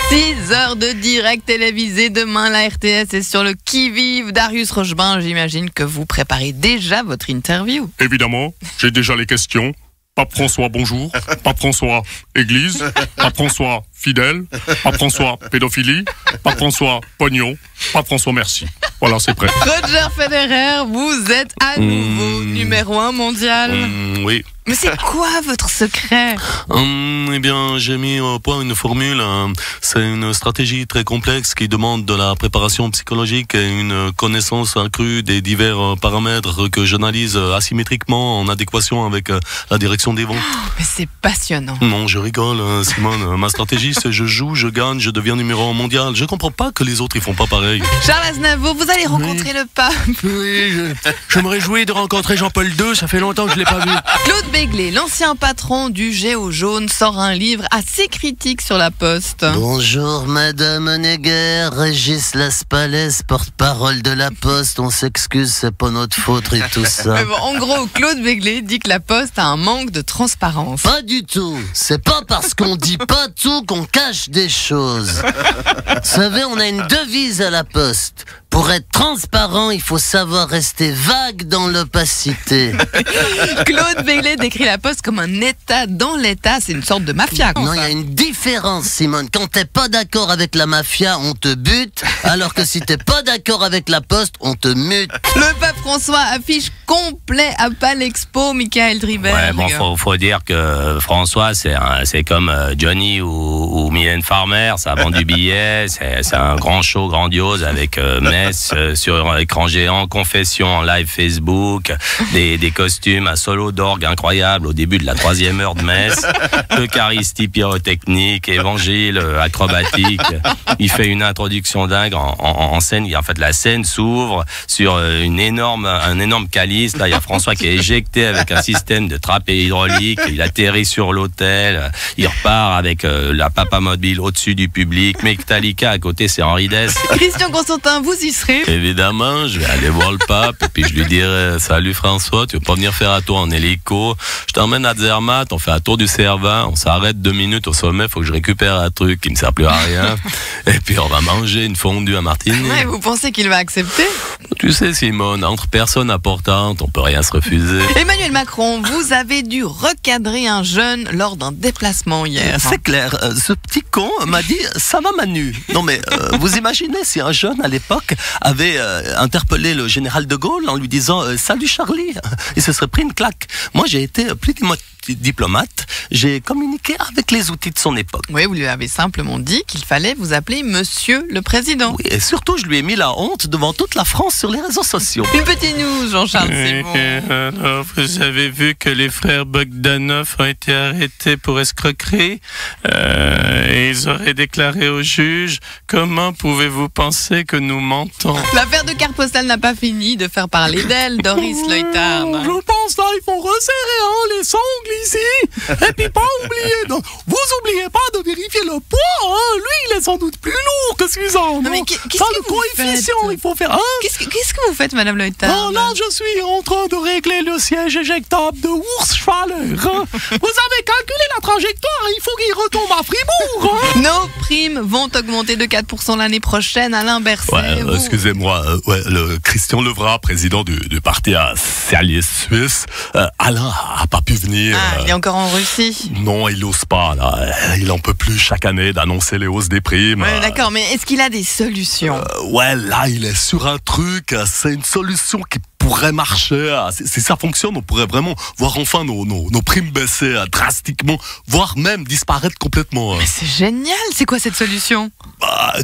6 heures de direct télévisé. Demain, la RTS est sur le qui-vive. Darius Rochebin, j'imagine que vous préparez déjà votre interview. Évidemment, j'ai déjà les questions. Pape François, bonjour. Pape François, Église. Pape François, fidèle. Pape François, pédophilie. Pape François, pognon. Pape François, merci. Voilà, c'est prêt. Roger Federer, vous êtes à nouveau numéro 1 mondial. Oui. Mais c'est quoi votre secret? Eh bien, j'ai mis au point une formule. C'est une stratégie très complexe qui demande de la préparation psychologique et une connaissance accrue des divers paramètres que j'analyse asymétriquement en adéquation avec la direction des vents. Mais c'est passionnant. Non, je rigole, Simone. Ma stratégie, c'est je joue, je gagne, je deviens numéro 1 mondial. Je comprends pas que les autres, ils font pas pareil. Charles Aznavour, vous allez rencontrer le pape. Oui, je me réjouis de rencontrer Jean-Paul II, ça fait longtemps que je l'ai pas vu. Claude Béglé, l'ancien patron du Géo Jaune, sort un livre assez critique sur la Poste. Bonjour Madame Honegger, Régis Laspalès, porte-parole de la Poste. On s'excuse, c'est pas notre faute et tout ça. Mais bon, en gros, Claude Béglé dit que la Poste a un manque de transparence. Pas du tout. C'est pas parce qu'on dit pas tout qu'on cache des choses. Vous savez, on a une devise à la Poste. Pour être transparent, il faut savoir rester vague dans l'opacité. Claude Béglé décrit la Poste comme un État dans l'État. C'est une sorte de mafia. Non, il y a une différence, Simone. Quand t'es pas d'accord avec la mafia, on te bute. Alors que si t'es pas d'accord avec la Poste, on te mute. Le pape François affiche complet à Palexpo, Michael Dribert. Ouais, bon, faut dire que François, c'est comme Johnny ou Mylène Farmer. Ça vend du billet. C'est un grand show grandiose avec messe sur écran géant, confession en live Facebook, des costumes à solo d'orgue incroyable au début de la 3e heure de messe, Eucharistie pyrotechnique, évangile acrobatique. Il fait une introduction dingue en scène. En fait, la scène s'ouvre sur un énorme calice. Là, il y a François qui est éjecté avec un système de trappe hydraulique. Il atterrit sur l'autel. Il repart avec la papa mobile au-dessus du public. Metallica à côté, c'est Henri Dess. Christian Constantin, vous y serez? Évidemment, je vais aller voir le pape et puis je lui dirai salut François, tu veux pas venir faire un tour en hélico? Je t'emmène à Zermatt, on fait un tour du Cervin, on s'arrête 2 minutes au sommet, faut que je récupère un truc qui me sert plus à rien. Et puis on va manger une fondue à Martigny. Ouais, vous pensez qu'il va accepter? Tu sais Simone, entre personnes importantes, on peut rien se refuser. Emmanuel Macron, vous avez dû recadrer un jeune lors d'un déplacement hier. C'est clair, ce petit con m'a dit « ça va Manu ». Non mais vous imaginez si un jeune à l'époque avait interpellé le général de Gaulle en lui disant « salut Charlie », il se serait pris une claque. Moi j'ai été plus diplomate, j'ai communiqué avec les outils de son époque. Oui, vous lui avez simplement dit qu'il fallait vous appeler Monsieur le Président. Oui, et surtout je lui ai mis la honte devant toute la France sur les réseaux sociaux. Une petite news, Jean-Charles Simon. Alors, vous avez vu que les frères Bogdanov ont été arrêtés pour escroquerie et ils auraient déclaré au juge « Comment pouvez-vous penser que nous mentons ?» L'affaire de carte postale n'a pas fini de faire parler d'elle, Doris Leuthard. Je pense là, il faut resserrer les sangles ici. Et puis pas oublier, vous oubliez pas de vérifier le poids. Lui, il est sans doute plus lourd que Suzanne. Non, mais qu'est-ce Ça, que le vous coefficient, faites? il faut faire. Qu'est-ce que vous faites, Madame Leuthard? Non, là, je suis en train de régler le siège éjectable de Wurzschwaller. Vous avez calculé la trajectoire, il faut qu'il retombe à Fribourg. Nos primes vont augmenter de 4% l'année prochaine. Alain Berset. Ouais, excusez-moi, le Christian Levrat, président du parti socialiste suisse, Alain a pas pu venir. Il est encore en Russie. Non, il n'ose pas, là. Il en peut plus chaque année d'annoncer les hausses des primes. Ouais, d'accord, mais est-ce qu'il a des solutions? Ouais, là, il est sur un truc. C'est une solution qui pourrait marcher. Si ça fonctionne, on pourrait vraiment voir enfin nos primes baisser drastiquement, voire même disparaître complètement. Mais c'est génial. C'est quoi cette solution?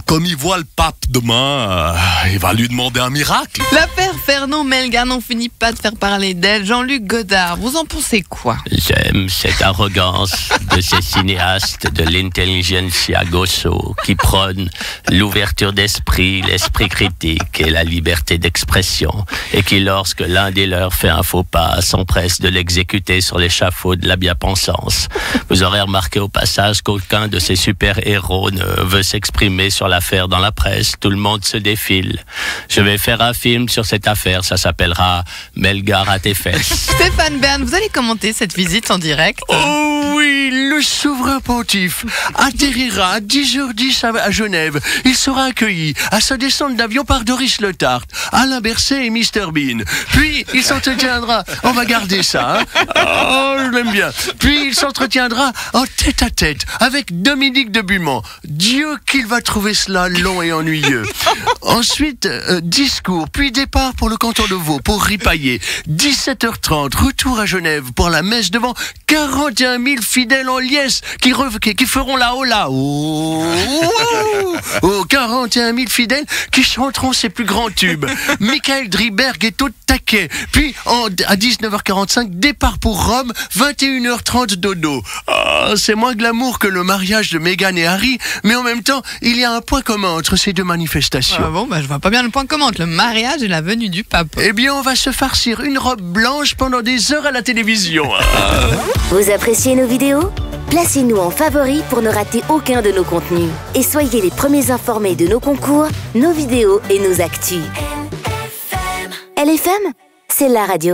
Comme il voit le pape demain, il va lui demander un miracle. L'affaire Fernand Melga n'en finit pas de faire parler d'elle. Jean-Luc Godard, vous en pensez quoi? J'aime cette arrogance de ces cinéastes de l'intelligentsia grosso qui prônent l'ouverture d'esprit, l'esprit critique et la liberté d'expression et qui lorsque l'un des leurs fait un faux pas, s'empresse de l'exécuter sur l'échafaud de la bien-pensance. Vous aurez remarqué au passage qu'aucun de ces super-héros ne veut s'exprimer sur l'affaire dans la presse. Tout le monde se défile. Je vais faire un film sur cette affaire, ça s'appellera Melgar à tes fesses. Stéphane Bern, vous allez commenter cette visite en direct? Oh oui, le souverain pontife atterrira à 10h10 à Genève. Il sera accueilli à sa descente d'avion par Doris Le Tart, Alain Berset et Mr Bean. Puis il s'entretiendra, on va garder ça, hein. Oh, je l'aime bien. Puis il s'entretiendra en tête-à-tête avec Dominique de Buman. Dieu qu'il va trouver cela long et ennuyeux. Ensuite, discours, puis départ pour le canton de Vaud, pour ripailler. 17h30, retour à Genève pour la messe devant 41 000 fidèles en liesse qui feront la hola. Oh, 41 000 fidèles qui chanteront ses plus grands tubes. Michael Driberg est au taquet. Puis, à 19h45, départ pour Rome, 21h30 dodo. Oh, c'est moins glamour que le mariage de Meghan et Harry, mais en même temps, il y a un point commun entre ces deux manifestations. Ah bon, je vois pas bien le point commun entre le mariage et la venue du pape. Eh bien, on va se farcir une robe blanche pendant des heures à la télévision. Vous appréciez nos vidéos? Placez-nous en favoris pour ne rater aucun de nos contenus. Et soyez les premiers informés de nos concours, nos vidéos et nos actus. LFM, c'est la radio.